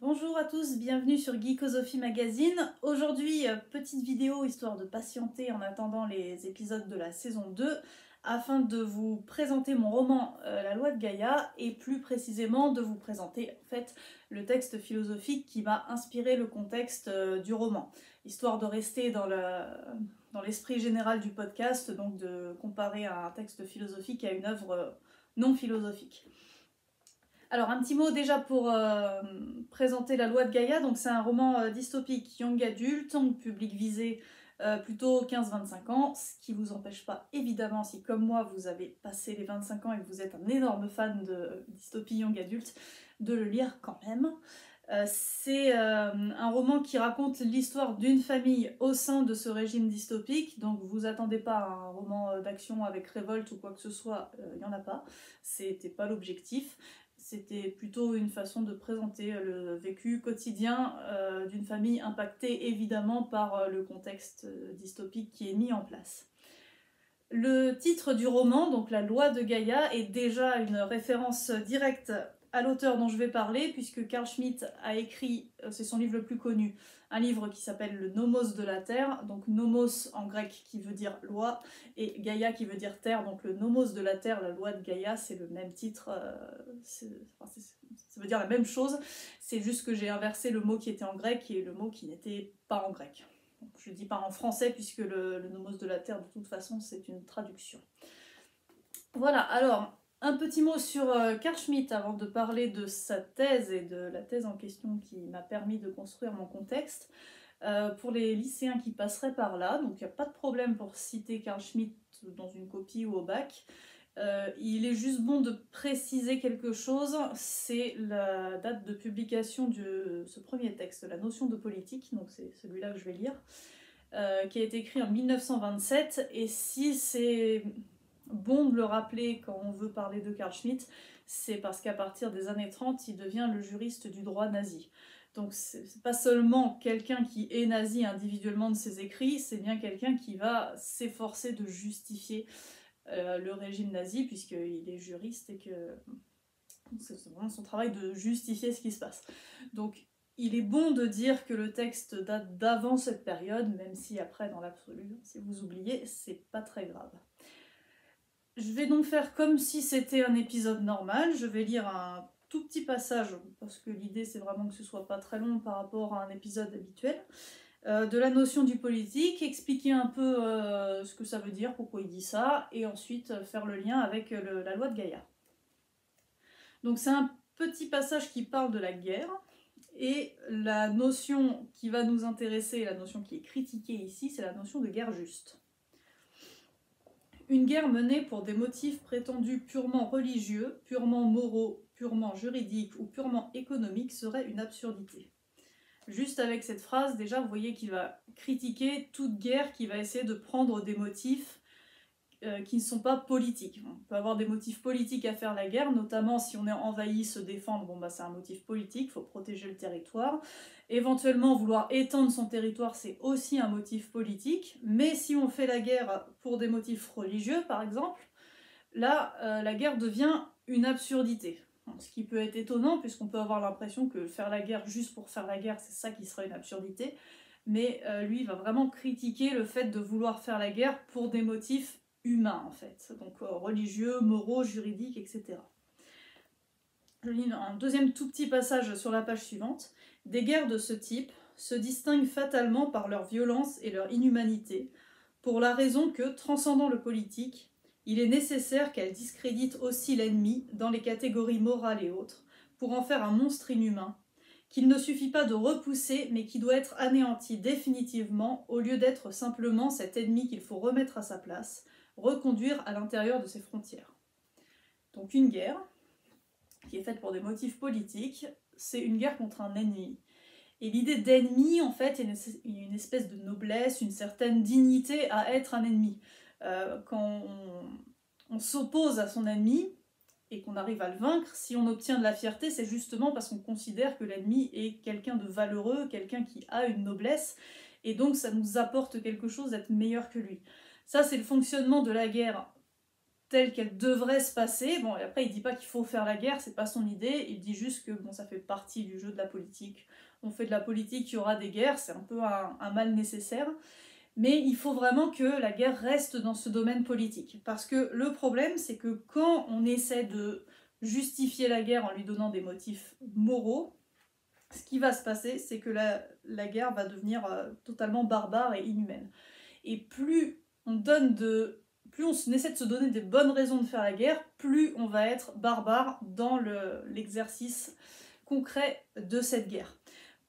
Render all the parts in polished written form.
Bonjour à tous, bienvenue sur Geekosophie Magazine. Aujourd'hui, petite vidéo histoire de patienter en attendant les épisodes de la saison 2 afin de vous présenter mon roman La loi de Gaïa et plus précisément de vous présenter en fait le texte philosophique qui m'a inspiré le contexte du roman, histoire de rester dans l'esprit général du podcast, donc de comparer un texte philosophique à une œuvre non philosophique. Alors un petit mot déjà pour présenter La loi de Gaïa, donc c'est un roman dystopique young adulte, donc public visé plutôt 15-25 ans, ce qui vous empêche pas évidemment, si comme moi vous avez passé les 25 ans et que vous êtes un énorme fan de dystopie young adulte, de le lire quand même. C'est un roman qui raconte l'histoire d'une famille au sein de ce régime dystopique, donc vous attendez pas à un roman d'action avec révolte ou quoi que ce soit, il n'y en a pas, c'était pas l'objectif. C'était plutôt une façon de présenter le vécu quotidien d'une famille impactée évidemment par le contexte dystopique qui est mis en place. Le titre du roman, donc La loi de Gaïa, est déjà une référence directe à l'auteur dont je vais parler, puisque Carl Schmitt a écrit, c'est son livre le plus connu, un livre qui s'appelle Le Nomos de la Terre, donc Nomos en grec qui veut dire loi, et Gaïa qui veut dire terre, donc le Nomos de la Terre, la loi de Gaïa, c'est le même titre, ça veut dire la même chose, c'est juste que j'ai inversé le mot qui était en grec et le mot qui n'était pas en grec. Je ne dis pas en français puisque le Nomos de la Terre de toute façon c'est une traduction. Voilà, alors un petit mot sur Carl Schmitt avant de parler de sa thèse et de la thèse en question qui m'a permis de construire mon contexte. Pour les lycéens qui passeraient par là, donc il n'y a pas de problème pour citer Carl Schmitt dans une copie ou au bac. Il est juste bon de préciser quelque chose, c'est la date de publication de ce premier texte, La notion de politique, donc c'est celui-là que je vais lire, qui a été écrit en 1927, et si c'est bon de le rappeler quand on veut parler de Carl Schmitt, c'est parce qu'à partir des années 30, il devient le juriste du droit nazi. Donc c'est pas seulement quelqu'un qui est nazi individuellement de ses écrits, c'est bien quelqu'un qui va s'efforcer de justifier le régime nazi, puisqu'il est juriste et que c'est vraiment son travail de justifier ce qui se passe. Donc il est bon de dire que le texte date d'avant cette période, même si après, dans l'absolu, si vous oubliez, c'est pas très grave. Je vais donc faire comme si c'était un épisode normal, je vais lire un tout petit passage, parce que l'idée c'est vraiment que ce soit pas très long par rapport à un épisode habituel, de la notion du politique, expliquer un peu ce que ça veut dire, pourquoi il dit ça, et ensuite faire le lien avec la loi de Gaïa. Donc c'est un petit passage qui parle de la guerre, et la notion qui va nous intéresser, la notion qui est critiquée ici, c'est la notion de guerre juste. Une guerre menée pour des motifs prétendus purement religieux, purement moraux, purement juridiques ou purement économiques serait une absurdité. Juste avec cette phrase, déjà, vous voyez qu'il va critiquer toute guerre qui va essayer de prendre des motifs qui ne sont pas politiques. On peut avoir des motifs politiques à faire la guerre, notamment si on est envahi, se défendre, bon bah c'est un motif politique, il faut protéger le territoire. Éventuellement, vouloir étendre son territoire, c'est aussi un motif politique, mais si on fait la guerre pour des motifs religieux, par exemple, là, la guerre devient une absurdité. Ce qui peut être étonnant, puisqu'on peut avoir l'impression que faire la guerre juste pour faire la guerre, c'est ça qui serait une absurdité, mais lui, il va vraiment critiquer le fait de vouloir faire la guerre pour des motifs humains, en fait, donc religieux, moraux, juridiques, etc. Je lis un deuxième tout petit passage sur la page suivante. Des guerres de ce type se distinguent fatalement par leur violence et leur inhumanité, pour la raison que, transcendant le politique, il est nécessaire qu'elles discréditent aussi l'ennemi dans les catégories morales et autres, pour en faire un monstre inhumain, qu'il ne suffit pas de repousser, mais qui doit être anéanti définitivement, au lieu d'être simplement cet ennemi qu'il faut remettre à sa place, reconduire à l'intérieur de ses frontières. Donc une guerre, qui est faite pour des motifs politiques, c'est une guerre contre un ennemi. Et l'idée d'ennemi, en fait, est une espèce de noblesse, une certaine dignité à être un ennemi. Quand on s'oppose à son ennemi et qu'on arrive à le vaincre, si on obtient de la fierté, c'est justement parce qu'on considère que l'ennemi est quelqu'un de valeureux, quelqu'un qui a une noblesse, et donc ça nous apporte quelque chose d'être meilleur que lui. Ça, c'est le fonctionnement de la guerre telle qu'elle devrait se passer. Bon, et après il dit pas qu'il faut faire la guerre, c'est pas son idée, il dit juste que bon, ça fait partie du jeu de la politique. On fait de la politique, il y aura des guerres, c'est un peu un mal nécessaire. Mais il faut vraiment que la guerre reste dans ce domaine politique. Parce que le problème, c'est que quand on essaie de justifier la guerre en lui donnant des motifs moraux, ce qui va se passer, c'est que la guerre va devenir totalement barbare et inhumaine. Et plus on essaie de se donner des bonnes raisons de faire la guerre, plus on va être barbare dans l'exercice concret de cette guerre.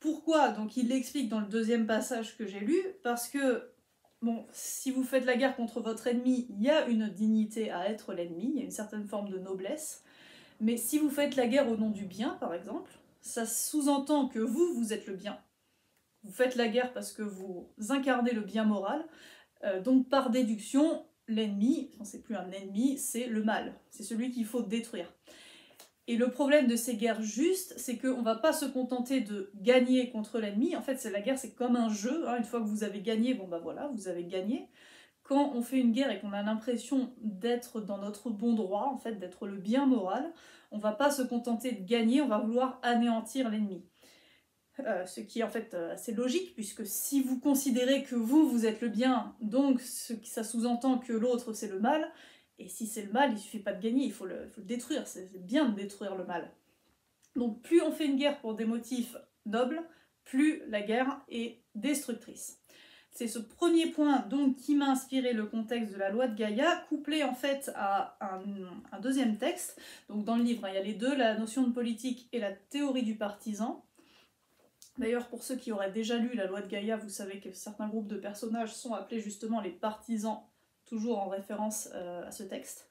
Pourquoi? Donc il l'explique dans le deuxième passage que j'ai lu, parce que bon, si vous faites la guerre contre votre ennemi, il y a une dignité à être l'ennemi, il y a une certaine forme de noblesse, mais si vous faites la guerre au nom du bien, par exemple, ça sous-entend que vous êtes le bien. Vous faites la guerre parce que vous incarnez le bien moral, donc par déduction, l'ennemi, enfin c'est plus un ennemi, c'est le mal, c'est celui qu'il faut détruire. Et le problème de ces guerres justes, c'est qu'on ne va pas se contenter de gagner contre l'ennemi. En fait, la guerre, c'est comme un jeu. Hein. Une fois que vous avez gagné, bon bah voilà, vous avez gagné. Quand on fait une guerre et qu'on a l'impression d'être dans notre bon droit, en fait, d'être le bien moral, on ne va pas se contenter de gagner, on va vouloir anéantir l'ennemi. Ce qui est en fait assez logique, puisque si vous considérez que vous êtes le bien, donc ça sous-entend que l'autre c'est le mal, et si c'est le mal, il suffit pas de gagner, il faut le détruire, c'est bien de détruire le mal. Donc plus on fait une guerre pour des motifs nobles, plus la guerre est destructrice. C'est ce premier point donc qui m'a inspiré le contexte de la loi de Gaïa, couplé en fait à un deuxième texte. Donc dans le livre, il y a les deux, la notion de politique et la théorie du partisan. D'ailleurs, pour ceux qui auraient déjà lu la loi de Gaïa, vous savez que certains groupes de personnages sont appelés justement les partisans, toujours en référence à ce texte.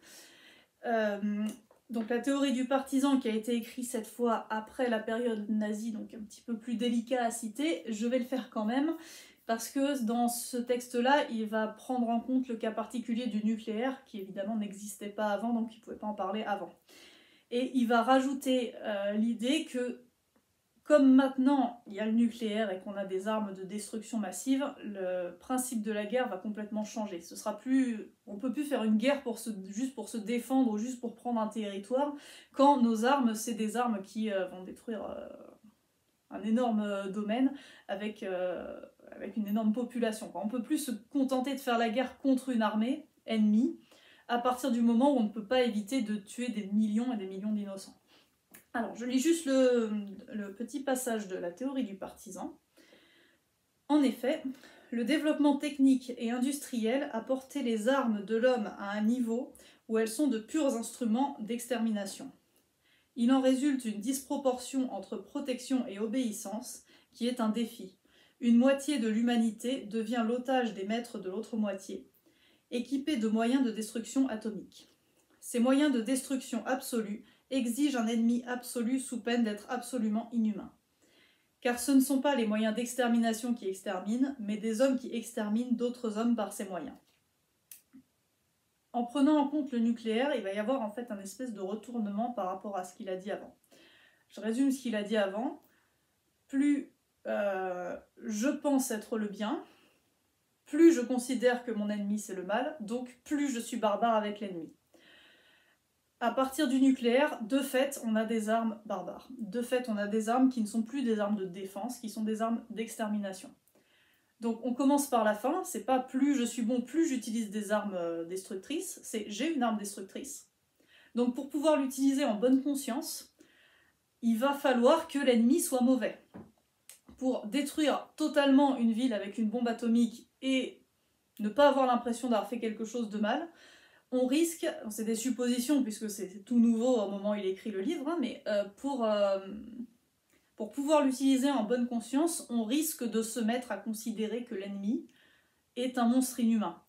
Donc la théorie du partisan qui a été écrite cette fois après la période nazie, donc un petit peu plus délicat à citer, je vais le faire quand même, parce que dans ce texte-là, il va prendre en compte le cas particulier du nucléaire, qui évidemment n'existait pas avant, donc il ne pouvait pas en parler avant. Et il va rajouter l'idée que comme maintenant il y a le nucléaire et qu'on a des armes de destruction massive, le principe de la guerre va complètement changer. Ce sera plus, on peut plus faire une guerre juste pour se défendre ou juste pour prendre un territoire, quand nos armes, c'est des armes qui vont détruire un énorme domaine avec une énorme population. On ne peut plus se contenter de faire la guerre contre une armée ennemie, à partir du moment où on ne peut pas éviter de tuer des millions et des millions d'innocents. Alors, je lis juste le petit passage de la théorie du partisan. En effet, le développement technique et industriel a porté les armes de l'homme à un niveau où elles sont de purs instruments d'extermination. Il en résulte une disproportion entre protection et obéissance qui est un défi. Une moitié de l'humanité devient l'otage des maîtres de l'autre moitié, équipée de moyens de destruction atomique. Ces moyens de destruction absolue exige un ennemi absolu sous peine d'être absolument inhumain. Car ce ne sont pas les moyens d'extermination qui exterminent, mais des hommes qui exterminent d'autres hommes par ces moyens. En prenant en compte le nucléaire, il va y avoir en fait un espèce de retournement par rapport à ce qu'il a dit avant. Je résume ce qu'il a dit avant. Plus je pense être le bien, plus je considère que mon ennemi c'est le mal, donc plus je suis barbare avec l'ennemi. À partir du nucléaire, de fait, on a des armes barbares. De fait, on a des armes qui ne sont plus des armes de défense, qui sont des armes d'extermination. Donc on commence par la fin, c'est pas plus je suis bon, plus j'utilise des armes destructrices, c'est j'ai une arme destructrice. Donc pour pouvoir l'utiliser en bonne conscience, il va falloir que l'ennemi soit mauvais. Pour détruire totalement une ville avec une bombe atomique et ne pas avoir l'impression d'avoir fait quelque chose de mal, on risque, c'est des suppositions puisque c'est tout nouveau au moment où il écrit le livre, hein, mais pour pouvoir l'utiliser en bonne conscience, on risque de se mettre à considérer que l'ennemi est un monstre inhumain.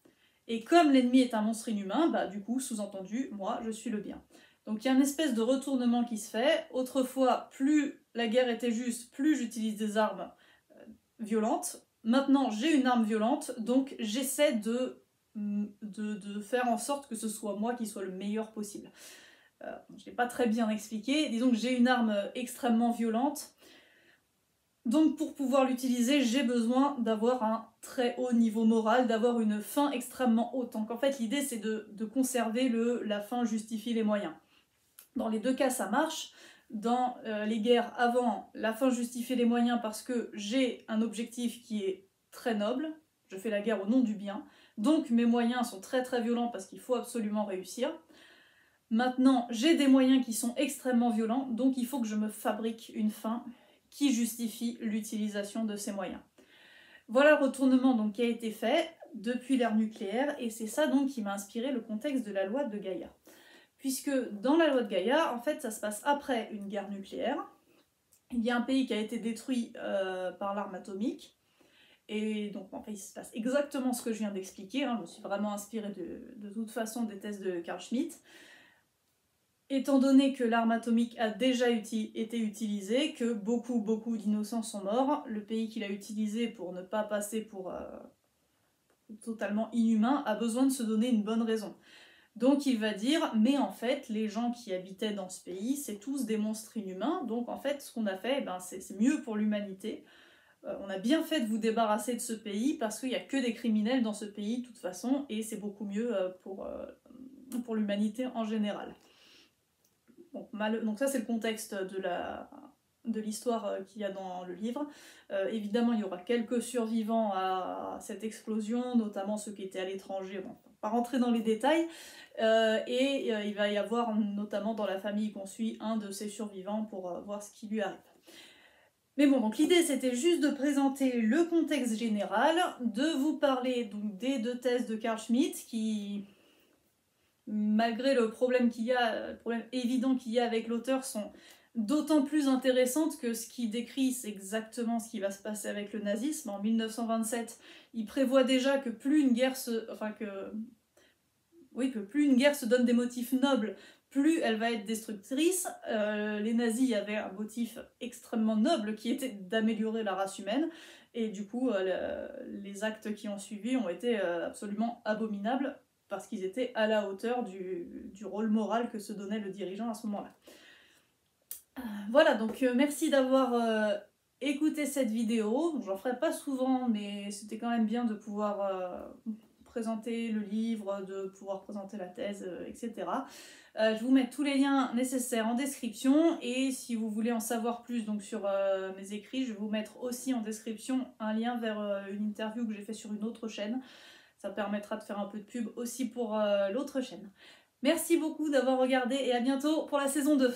Et comme l'ennemi est un monstre inhumain, bah du coup, sous-entendu, moi, je suis le bien. Donc il y a une espèce de retournement qui se fait. Autrefois, plus la guerre était juste, plus j'utilise des armes violentes. Maintenant, j'ai une arme violente, donc j'essaie de faire en sorte que ce soit moi qui soit le meilleur possible. Je ne l'ai pas très bien expliqué. Disons que j'ai une arme extrêmement violente. Donc pour pouvoir l'utiliser, j'ai besoin d'avoir un très haut niveau moral, d'avoir une fin extrêmement haute. Donc en fait l'idée c'est de conserver la fin justifie les moyens. Dans les deux cas ça marche. Dans les guerres avant, la fin justifie les moyens parce que j'ai un objectif qui est très noble, je fais la guerre au nom du bien, donc mes moyens sont très très violents parce qu'il faut absolument réussir. Maintenant, j'ai des moyens qui sont extrêmement violents, donc il faut que je me fabrique une fin qui justifie l'utilisation de ces moyens. Voilà le retournement donc, qui a été fait depuis l'ère nucléaire, et c'est ça donc qui m'a inspiré le contexte de la loi de Gaïa. Puisque dans la loi de Gaïa, en fait, ça se passe après une guerre nucléaire. Il y a un pays qui a été détruit par l'arme atomique, et donc en fait, il se passe exactement ce que je viens d'expliquer. Je me suis vraiment inspirée de toute façon des thèses de Carl Schmitt. Étant donné que l'arme atomique a déjà été utilisée, que beaucoup d'innocents sont morts, le pays qui l'a utilisée pour ne pas passer pour totalement inhumain a besoin de se donner une bonne raison. Donc il va dire, mais en fait, les gens qui habitaient dans ce pays, c'est tous des monstres inhumains, donc en fait, ce qu'on a fait, c'est mieux pour l'humanité. On a bien fait de vous débarrasser de ce pays, parce qu'il n'y a que des criminels dans ce pays, de toute façon, et c'est beaucoup mieux pour l'humanité en général. Donc ça c'est le contexte de l'histoire qu'il y a dans le livre. Évidemment il y aura quelques survivants à cette explosion, notamment ceux qui étaient à l'étranger, bon, pas rentrer dans les détails, il va y avoir notamment dans la famille qu'on suit un de ces survivants pour voir ce qui lui arrive. Mais bon, donc l'idée c'était juste de présenter le contexte général, de vous parler donc des deux thèses de Carl Schmitt qui, malgré le problème évident qu'il y a avec l'auteur, sont d'autant plus intéressantes que ce qu'il décrit, c'est exactement ce qui va se passer avec le nazisme. En 1927, il prévoit déjà que plus une guerre se donne des motifs nobles, plus elle va être destructrice. Les nazis avaient un motif extrêmement noble qui était d'améliorer la race humaine, et du coup les actes qui ont suivi ont été absolument abominables, parce qu'ils étaient à la hauteur du rôle moral que se donnait le dirigeant à ce moment-là. Voilà, donc merci d'avoir écouté cette vidéo. J'en ferai pas souvent, mais c'était quand même bien de pouvoir présenter le livre, de pouvoir présenter la thèse, etc. Je vous mets tous les liens nécessaires en description, et si vous voulez en savoir plus donc, sur mes écrits, je vais vous mettre aussi en description un lien vers une interview que j'ai fait sur une autre chaîne. Ça permettra de faire un peu de pub aussi pour l'autre chaîne. Merci beaucoup d'avoir regardé, et à bientôt pour la saison 2.